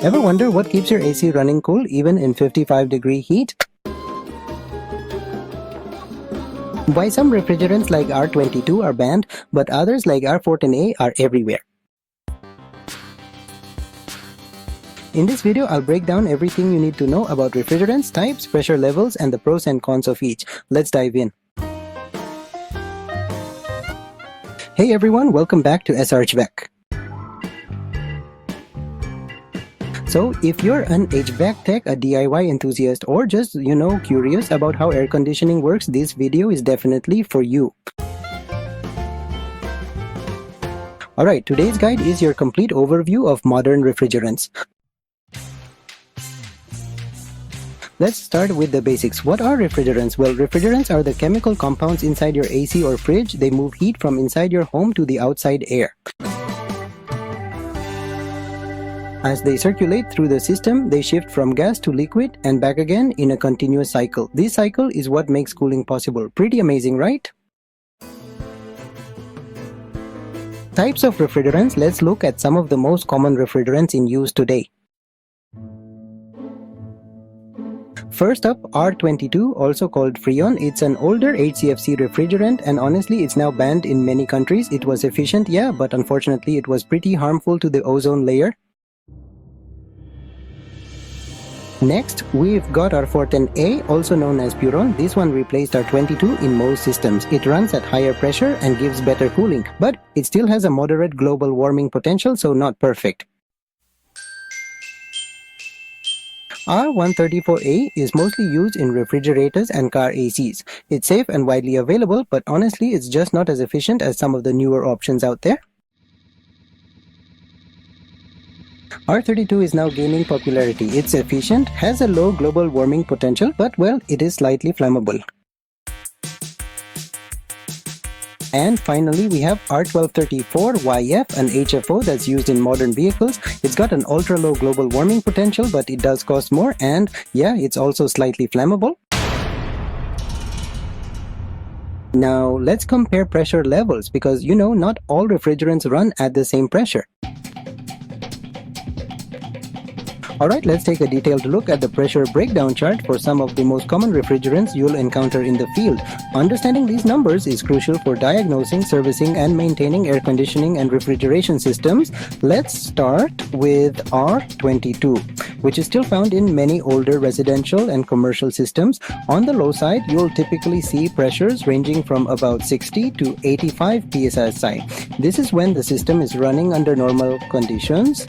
Ever wonder what keeps your AC running cool even in 55-degree heat? Why some refrigerants like R22 are banned, but others like R410A are everywhere? In this video, I'll break down everything you need to know about refrigerants, types, pressure levels, and the pros and cons of each. Let's dive in. Hey everyone, welcome back to HVAC. So, if you're an HVAC tech, a DIY enthusiast, or just, curious about how air conditioning works, this video is definitely for you. Alright, today's guide is your complete overview of modern refrigerants. Let's start with the basics. What are refrigerants? Well, refrigerants are the chemical compounds inside your AC or fridge. They move heat from inside your home to the outside air. As they circulate through the system, they shift from gas to liquid and back again in a continuous cycle. This cycle is what makes cooling possible. Pretty amazing, right? Types of refrigerants. Let's look at some of the most common refrigerants in use today. First up, R22, also called Freon. It's an older HCFC refrigerant, and honestly, it's now banned in many countries. It was efficient, yeah, but unfortunately, it was pretty harmful to the ozone layer. Next, we've got R410A, also known as Puron. This one replaced R22 in most systems. It runs at higher pressure and gives better cooling, but it still has a moderate global warming potential, so not perfect. R134A is mostly used in refrigerators and car ACs. It's safe and widely available, but honestly, it's just not as efficient as some of the newer options out there. R32 is now gaining popularity. It's efficient, has a low global warming potential, but well, it is slightly flammable. And finally, we have R1234YF, an HFO that's used in modern vehicles. It's got an ultra-low global warming potential, but it does cost more, and yeah, it's also slightly flammable. Now, let's compare pressure levels because, not all refrigerants run at the same pressure. Alright, let's take a detailed look at the pressure breakdown chart for some of the most common refrigerants you'll encounter in the field. Understanding these numbers is crucial for diagnosing, servicing, and maintaining air conditioning and refrigeration systems. Let's start with R22, which is still found in many older residential and commercial systems. On the low side, you'll typically see pressures ranging from about 60 to 85 psi. This is when the system is running under normal conditions,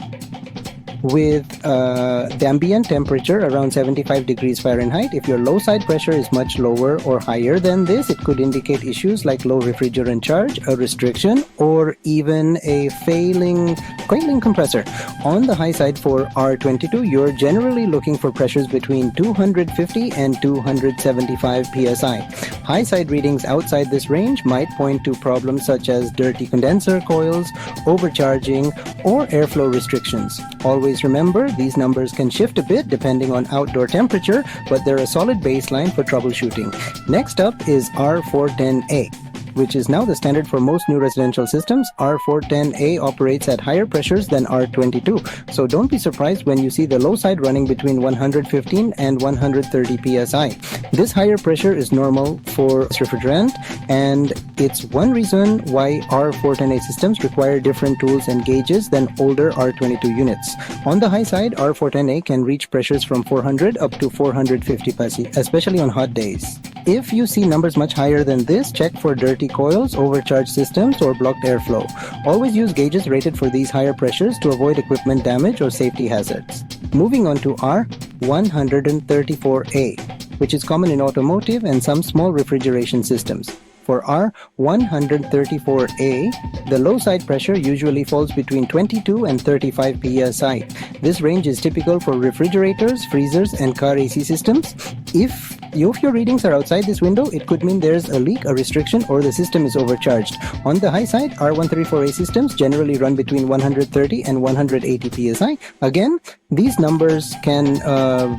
with the ambient temperature around 75 degrees Fahrenheit. If your low side pressure is much lower or higher than this, it could indicate issues like low refrigerant charge, a restriction, or even a failing coiling compressor. On the high side for R22, you're generally looking for pressures between 250 and 275 psi. High side readings outside this range might point to problems such as dirty condenser coils, overcharging, or airflow restrictions. Always remember, these numbers can shift a bit depending on outdoor temperature, but they're a solid baseline for troubleshooting. Next up is R410A, which is now the standard for most new residential systems. R410A operates at higher pressures than R22, so don't be surprised when you see the low side running between 115 and 130 psi. This higher pressure is normal for refrigerant, and it's one reason why R410A systems require different tools and gauges than older R22 units. On the high side, R410A can reach pressures from 400 up to 450 psi, especially on hot days. If you see numbers much higher than this, check for dirty coils, overcharged systems, or blocked airflow. Always use gauges rated for these higher pressures to avoid equipment damage or safety hazards. Moving on to R134A, which is common in automotive and some small refrigeration systems. For R134A, the low side pressure usually falls between 22 and 35 psi. This range is typical for refrigerators, freezers, and car AC systems. If If your readings are outside this window, it could mean there's a leak, a restriction, or the system is overcharged. On the high side, R134A systems generally run between 130 and 180 psi. Again, these numbers can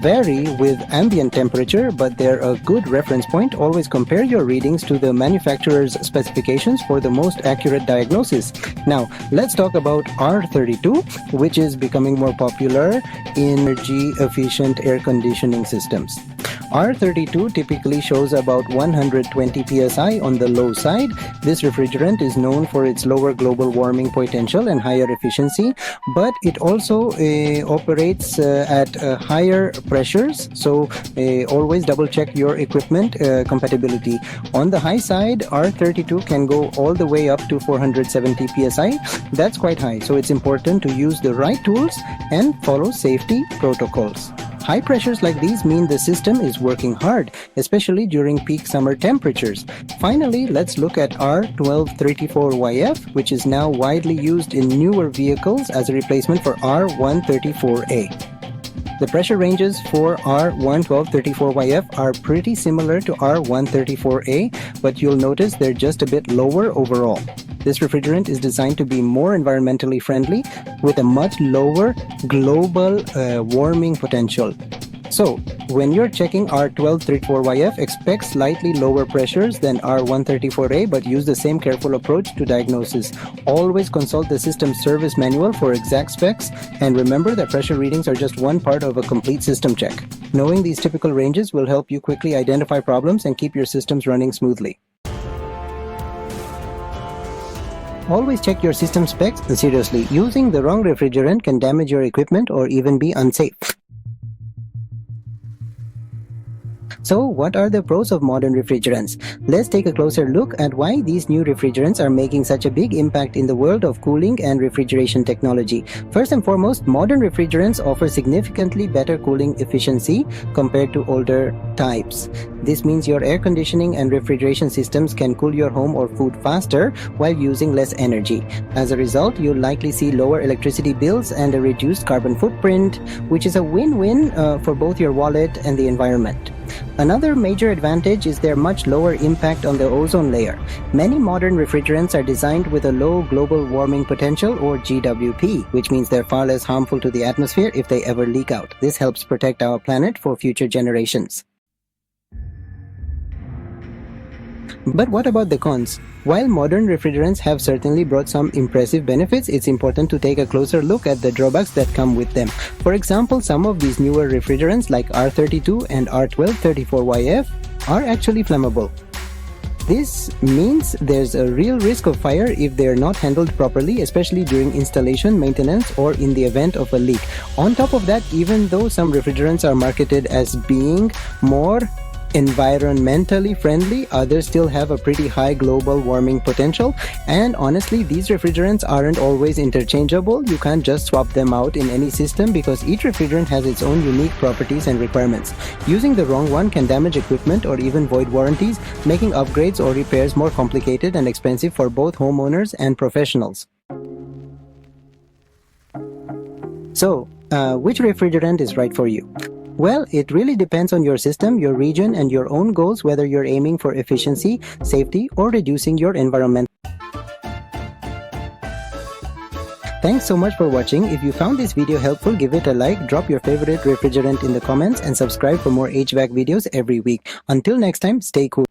vary with ambient temperature, but they're a good reference point. Always compare your readings to the manufacturer's specifications for the most accurate diagnosis. Now, let's talk about R32, which is becoming more popular in energy-efficient air conditioning systems. R32 typically shows about 120 psi on the low side. This refrigerant is known for its lower global warming potential and higher efficiency, but it also operates at higher pressures, so always double check your equipment compatibility. On the high side, R32 can go all the way up to 470 psi. That's quite high, so it's important to use the right tools and follow safety protocols. High pressures like these mean the system is working hard, especially during peak summer temperatures. Finally, let's look at R1234YF, which is now widely used in newer vehicles as a replacement for R134A. The pressure ranges for R11234YF are pretty similar to R134A, but you'll notice they're just a bit lower overall. This refrigerant is designed to be more environmentally friendly with a much lower global warming potential. So, when you're checking R1234YF, expect slightly lower pressures than R134A, but use the same careful approach to diagnosis. Always consult the system service manual for exact specs, and remember that pressure readings are just one part of a complete system check. Knowing these typical ranges will help you quickly identify problems and keep your systems running smoothly. Always check your system specs seriously. Using the wrong refrigerant can damage your equipment or even be unsafe. So, what are the pros of modern refrigerants? Let's take a closer look at why these new refrigerants are making such a big impact in the world of cooling and refrigeration technology. First and foremost, modern refrigerants offer significantly better cooling efficiency compared to older types. This means your air conditioning and refrigeration systems can cool your home or food faster while using less energy. As a result, you'll likely see lower electricity bills and a reduced carbon footprint, which is a win-win for both your wallet and the environment. Another major advantage is their much lower impact on the ozone layer. Many modern refrigerants are designed with a low global warming potential, or GWP, which means they're far less harmful to the atmosphere if they ever leak out. This helps protect our planet for future generations. But what about the cons? While modern refrigerants have certainly brought some impressive benefits, it's important to take a closer look at the drawbacks that come with them. For example, some of these newer refrigerants like R32 and R1234YF are actually flammable. This means there's a real risk of fire if they're not handled properly, especially during installation, maintenance, or in the event of a leak. On top of that, even though some refrigerants are marketed as being more environmentally friendly, others still have a pretty high global warming potential, and honestly, these refrigerants aren't always interchangeable. You can't just swap them out in any system because each refrigerant has its own unique properties and requirements. Using the wrong one can damage equipment or even void warranties, making upgrades or repairs more complicated and expensive for both homeowners and professionals. So, which refrigerant is right for you? Well, it really depends on your system, your region, and your own goals, whether you're aiming for efficiency, safety, or reducing your environment. Thanks so much for watching. If you found this video helpful, give it a like, drop your favorite refrigerant in the comments, and subscribe for more HVAC videos every week. Until next time, stay cool.